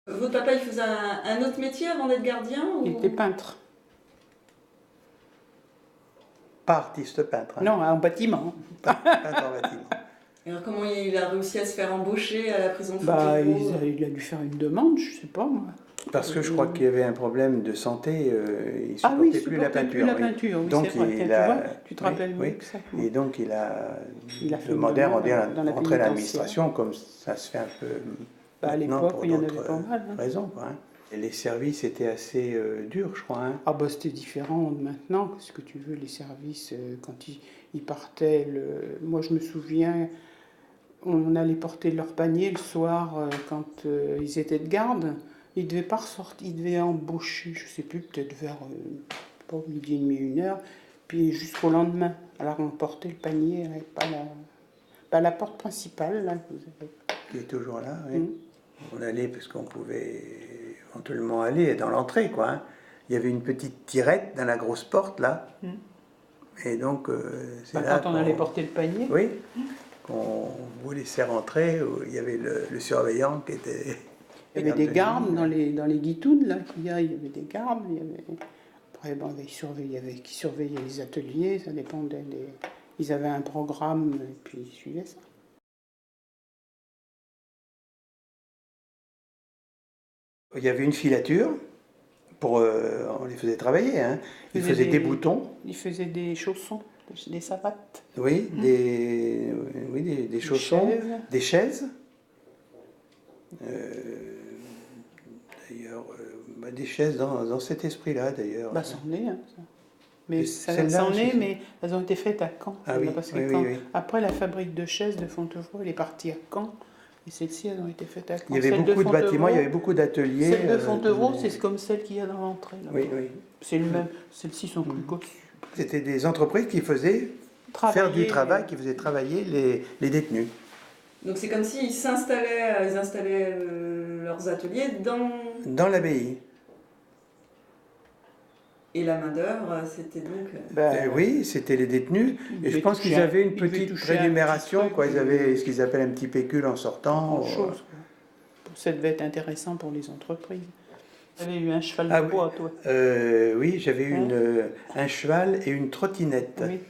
Votre papa, il faisait un autre métier avant d'être gardien ou... Il était peintre. Pas artiste peintre. Hein. Non, en bâtiment. Peintre en bâtiment. Et alors comment il a réussi à se faire embaucher à la prison de Bah, Fontevraud? il a dû faire une demande, je sais pas moi. Parce que je crois qu'il y avait un problème de santé, il ne supportait Ah oui, il plus la supportait peinture. plus la oui. peinture, oui, Donc c'est vrai. il Tu a, vois, tu te rappelles oui, mieux que ça. Et donc il a fait demandé une à demande dans la rentrer à pénitentiaire. l'administration, comme ça se fait un peu Bah, à maintenant l'époque, pour il y en avait d'autres pas mal. Hein. raisons. Quoi, hein. Et les services étaient assez durs, je crois. Hein. Ah bah c'était différent de maintenant, ce que tu veux, les services, quand ils partaient, moi je me souviens, on allait porter leur panier le soir quand ils étaient de garde, ils devaient pas ressortir, ils devaient embaucher, je sais plus, peut-être vers pas midi et demi, 1 heure, puis jusqu'au lendemain. Alors on portait le panier, pas la porte principale, là, vous avez. Qui est toujours là, oui. On allait parce qu'on pouvait éventuellement aller dans l'entrée, quoi. Hein. Il y avait une petite tirette dans la grosse porte, là. Et donc, c'est là quand on allait porter le panier. Oui, qu'on vous laissait rentrer, où il y avait le surveillant qui était... Il y avait des gardes dans les guitounes, là, il y avait des gardes. Après, bon, ils surveillaient les ateliers, ça dépendait des... Ils avaient un programme, et puis ils suivaient ça. Il y avait une filature, on les faisait travailler, hein. Ils faisaient des boutons. Ils faisaient des chaussons, des savates. Oui, des chaussons, des chaises. D'ailleurs, des chaises dans cet esprit-là, d'ailleurs. Bah, c'en est, hein, ça. Mais Celle-là, c'en est, mais elles ont été faites à Caen. Ah oui, parce que oui. Après, la fabrique de chaises de Fontevraud, elle est partie à Caen. Et celles-ci, elles ont été faites à Caen. Il y avait beaucoup de bâtiments, il y avait beaucoup d'ateliers. Celle de Fontevraud, c'est comme celle qu'il y a dans l'entrée. Oui. C'est le même. Celles-ci sont plus grosses. C'était des entreprises qui faisaient faire du travail, qui faisaient travailler les détenus. Donc c'est comme s'ils s'installaient, ils installaient leurs ateliers dans l'abbaye. Et la main-d'œuvre, c'était donc. Oui, c'était les détenus. Et je pense qu'ils avaient une petite rémunération, quoi. Ils avaient ce qu'ils appellent un petit pécule en sortant. Ça devait être intéressant pour les entreprises. Tu avais eu un cheval de bois, toi? Oui, j'avais eu un cheval et une trottinette. Oui.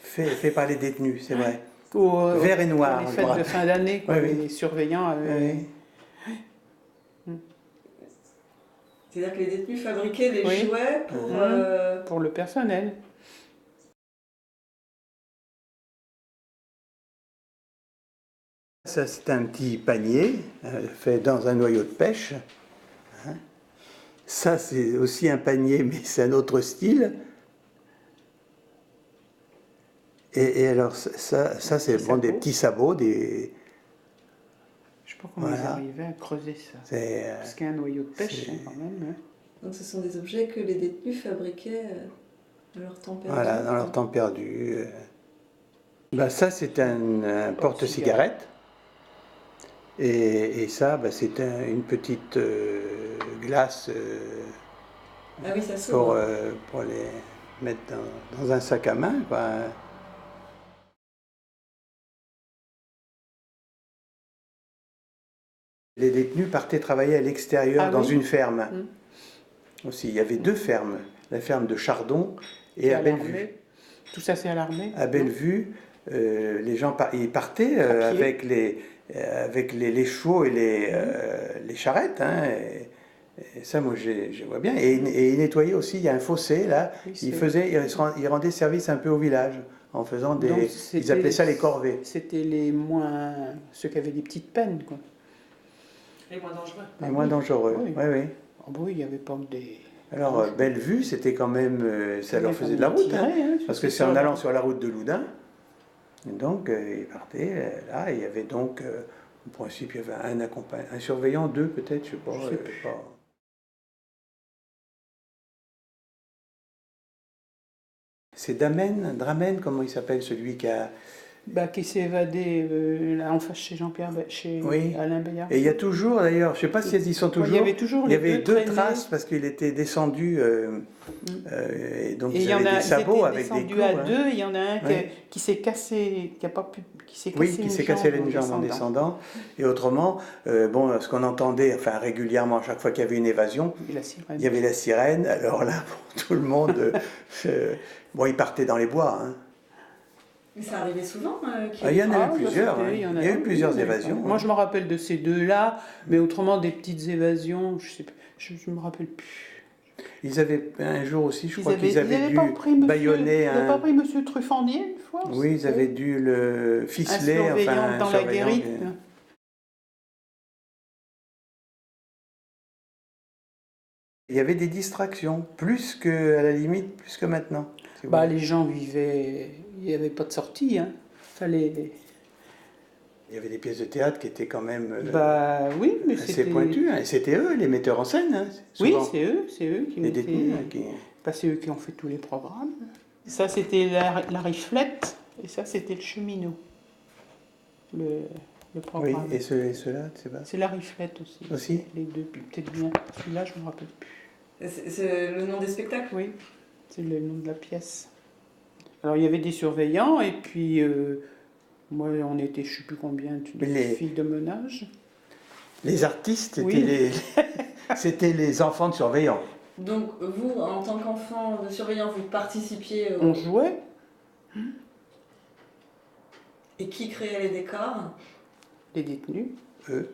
Fait par les détenus, c'est vrai. Vert et noir. Les fêtes de fin d'année, les surveillants avaient... C'est-à-dire que les détenus fabriquaient des jouets pour le personnel. Ça, c'est un petit panier fait dans un noyau de pêche. Hein. Ça, c'est aussi un panier, mais c'est un autre style. Et alors, ça c'est bon, des petits sabots, des... Je sais pas comment ils arrivaient à creuser ça. Parce qu'il y a un noyau de pêche, hein, quand même. Hein. Donc ce sont des objets que les détenus fabriquaient dans leur temps perdu. Voilà, dans leur temps perdu. Bah, ça, c'est un porte-cigarette. Et ça, bah, c'est une petite glace oui, ça s'ouvre. pour les mettre dans un sac à main, quoi. Les détenus partaient travailler à l'extérieur dans une ferme. Aussi, il y avait 2 fermes, la ferme de Chardon et à Bellevue. Tout ça, c'est à l'armée? À Bellevue, les gens ils partaient avec les chevaux et les charrettes. Hein, et ça, moi, je vois bien. Et ils nettoyaient aussi, il y a un fossé, là. Ils rendaient service un peu au village en faisant ils appelaient ça les corvées. C'était ceux qui avaient des petites peines, quoi. Les moins dangereux. Les moins dangereux, oui. Oui, il n'y avait pas que des... Alors, Bellevue, c'était quand même... ça leur faisait de la route, parce que c'est en allant sur la route de Loudun. Et donc, ils partaient là, et il y avait donc... en principe, il y avait un surveillant, 2 peut-être, je sais pas. C'est Dramène, comment il s'appelle, celui qui a qui s'est évadé là, en face chez Jean-Pierre, chez Oui. Alain Bayard. Et il y a toujours, d'ailleurs, je ne sais pas si elles y sont toujours. Il y avait toujours il y les avait deux deux traînées. traces parce qu'il était descendu. Et donc Et ils avaient des sabots avec des descendus clous. à Hein. deux. Il y en a un Oui. qui s'est cassé, qui a pas pu, qui s'est Oui, cassé qui une s'est cassé jambe une jambe en descendant. Et autrement, bon, ce qu'on entendait, enfin régulièrement, à chaque fois qu'il y avait une évasion, Et la sirène. il y avait la sirène. Alors là, bon, tout le monde, bon, ils partaient dans les bois. Hein. Mais ça arrivait souvent Il y en a eu bah, plusieurs. c'était- Hein. il y en Il y a eu plusieurs oui, évasions. Moi, hein. je me rappelle de ces deux-là, mais autrement, des petites évasions, je sais pas, je me rappelle plus. Ils avaient un jour aussi, je crois qu'ils Ils avaient avaient dû pas pris monsieur, bâillonner ils avaient un. pas pris monsieur Truffandier une fois Oui, ils avaient dû le un ficeler, surveillant enfin un dans la surveillant guérite. Il y avait des distractions, plus que, à la limite, plus que maintenant. Si vous Bah, voulez. les gens vivaient, il n'y avait pas de sortie, hein. Fallait. Il y avait des pièces de théâtre qui étaient quand même Bah oui, mais assez c'était. pointues. Hein. Et c'était eux, les metteurs en scène. Hein, Oui, souvent. c'est eux qui Les mettaient. détenus. Hein, qui... Bah, c'est eux qui ont fait tous les programmes. Ça, c'était la riflette, et ça, c'était le cheminot. Le Oui, programme. et ceux-là, tu sais pas. C'est la riflette aussi. Aussi Les deux, puis peut-être bien. Celui-là, je ne me rappelle plus. C'est le nom des spectacles. Oui, c'est le nom de la pièce. Alors, il y avait des surveillants, et puis, moi, on était, je ne sais plus combien, Les- filles de mon âge. Les artistes, c'était Oui. c'était les enfants de surveillants. Donc vous, en tant qu'enfant de surveillant, vous participiez On jouait. Et qui créait les décors? Les détenus. Eux.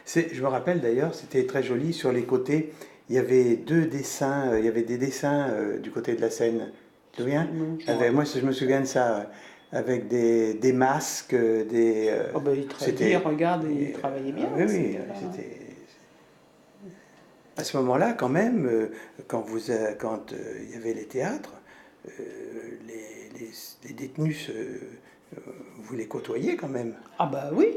Je me rappelle d'ailleurs, c'était très joli, sur les côtés, il y avait deux dessins, il y avait des dessins du côté de la scène. Tu te souviens? Non, je me Moi, je me souviens de ça, ouais. Avec des masques, des... Oh ben, c'était- regarde, il travaillait bien. Oui, oui, c'était pas- c'était... À ce moment-là, quand même, quand il y avait les théâtres, les détenus, vous les côtoyiez quand même. Ah bah oui.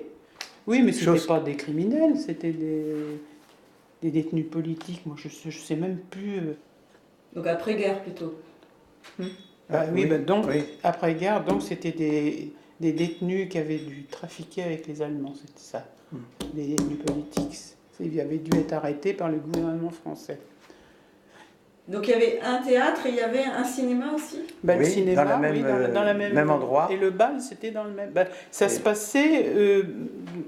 Oui, mais c'était Chose- pas des criminels, c'était des détenus politiques. Moi, je sais même plus. Donc après-guerre plutôt. Ah, oui, bah, donc, oui. après-guerre, donc c'était des détenus qui avaient dû trafiquer avec les Allemands, c'était ça. Des détenus politiques. Ils avaient dû être arrêtés par le gouvernement français. Donc il y avait un théâtre et il y avait un cinéma aussi. Bah, le Oui, cinéma, dans la même, oui, dans la même endroit. Et le bal, c'était dans le même. Bah, ça se passait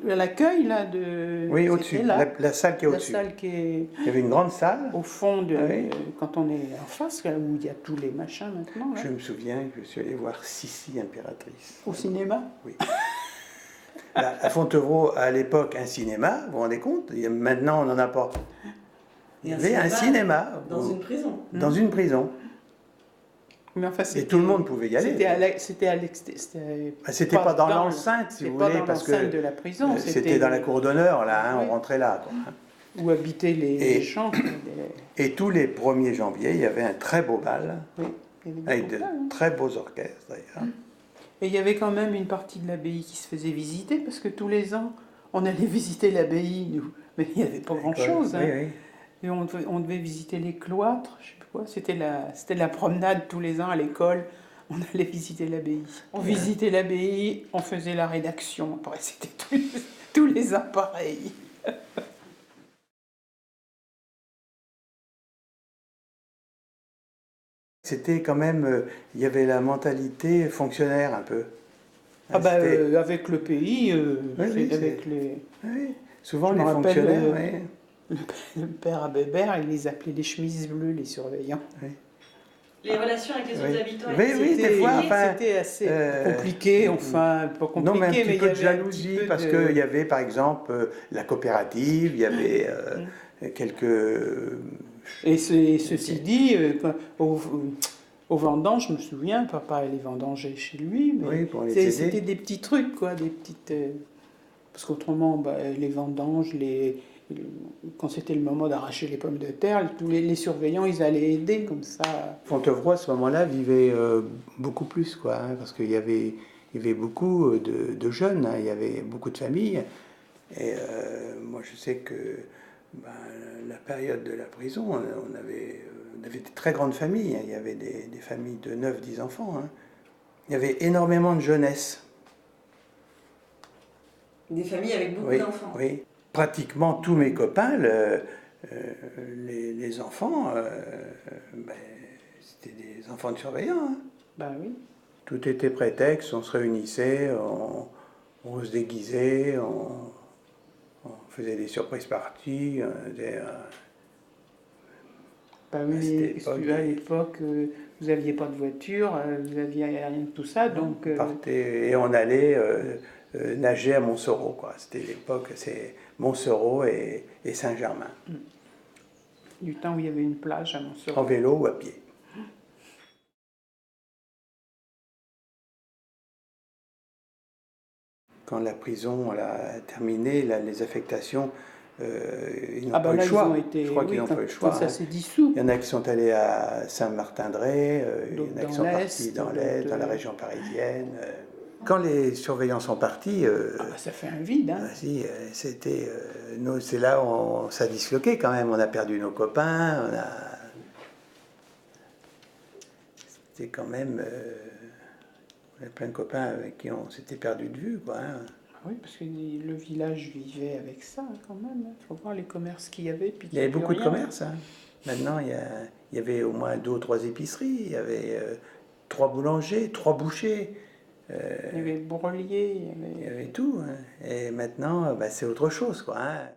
à l'accueil là de. Oui, c'était au-dessus, là, la salle qui est la au-dessus. salle qui est Il y avait une grande salle. au fond de. Ah oui. Quand on est en face, là, où il y a tous les machins maintenant. Là, Je me souviens que je suis allé voir Sissi impératrice. au cinéma. Oui. Là, à Fontevraud, à l'époque, un cinéma, vous vous rendez compte? Maintenant, on n'en a pas. Il y avait un cinéma Dans une prison. dans une prison. Mais enfin, Et tout le monde pouvait y aller. C'était à l'extérieur. C'était pas dans l'enceinte, si vous voulez, parce que de la prison. c'était dans la cour d'honneur, là, hein, Oui. on rentrait là. Quoi. Où habitaient les gens. Et tous les 1er janvier, il y avait un très beau bal, Oui, il y avait des avec de beaux balles, hein. très beaux orchestres d'ailleurs. Et il y avait quand même une partie de l'abbaye qui se faisait visiter, parce que tous les ans, on allait visiter l'abbaye, nous. Mais il n'y avait pas grand-chose. Oui, Hein. oui. Et on devait visiter les cloîtres, je sais plus quoi. C'était la promenade tous les ans à l'école. On allait visiter l'abbaye. On visitait l'abbaye, on faisait la rédaction. Après, c'était tous les ans pareil. C'était quand même, il y avait la mentalité fonctionnaire un peu. Ah bah, C'était- avec le pays, oui, avec les... oui, souvent je les me rappelle, fonctionnaires, oui. Le père à Bébert, il les appelait les chemises bleues, les surveillants. Les relations avec les Oui. autres habitants. Oui, oui, des fois, enfin, C'était assez euh, compliqué, enfin, pas compliqué, Non, mais un petit il y peu de avait jalousie, un petit peu parce de- qu'il y avait par exemple la coopérative, il y avait quelques... Et ceci dit, au vendange, je me souviens, papa allait vendanger chez lui, mais Oui, pour les aider. c'était des petits trucs, quoi, des petites... parce qu'autrement, bah, les vendanges, quand c'était le moment d'arracher les pommes de terre, tous les surveillants, ils allaient aider comme ça. Fontevraud, à ce moment-là, vivait beaucoup plus, quoi, hein, parce qu'il y avait beaucoup de jeunes, hein, il y avait beaucoup de familles. Et moi, je sais que ben, la période de la prison, on avait des très grandes familles. Hein, il y avait des familles de 9-10 enfants. Hein. Il y avait énormément de jeunesse. Des familles avec beaucoup Oui, d'enfants. oui. Pratiquement tous mes copains, les enfants, ben, c'était des enfants de surveillants. Hein. Bah oui. Tout était prétexte, on se réunissait, on se déguisait, on faisait des surprises parties. Bah oui, c'était mais pas à des- l'époque, vous n'aviez pas de voiture, vous n'aviez rien de tout ça, donc On partait et on allait nager à Montsoreau, quoi. C'était l'époque, c'est Montsoreau et Saint-Germain, du temps où il y avait une plage à en Montsoreau. vélo ou à pied. Quand la prison a terminé, les affectations, ils n'ont Ah pas bah eu là, le choix. ils ont été, Je crois qu'ils oui, n'ont pas eu le quand choix. ça Hein. s'est dissous. Il y en a qui sont allés à Saint-Martin-de-Ré, il y en D'autres a qui dans sont partis l'Est, dans l'Est, d'autres, dans la région parisienne. Quand les surveillants sont partis, Ah bah ça fait un vide, hein. c'était, c'est là où ça a disloqué quand même. On a perdu nos copains, c'était quand même, on a plein de copains avec qui on s'était perdu de vue, quoi. Hein. Oui, parce que le village vivait avec ça hein, quand même. Il faut voir les commerces qu'il y avait. Puis Il y avait qu'il y a beaucoup plus de rien. commerces. Hein. Maintenant, il y avait au moins 2 ou 3 épiceries, il y avait 3 boulangers, 3 bouchers. Il y avait Bourlier, il y Il y avait... avait tout. Hein. Et maintenant, bah, c'est autre chose, quoi. Hein.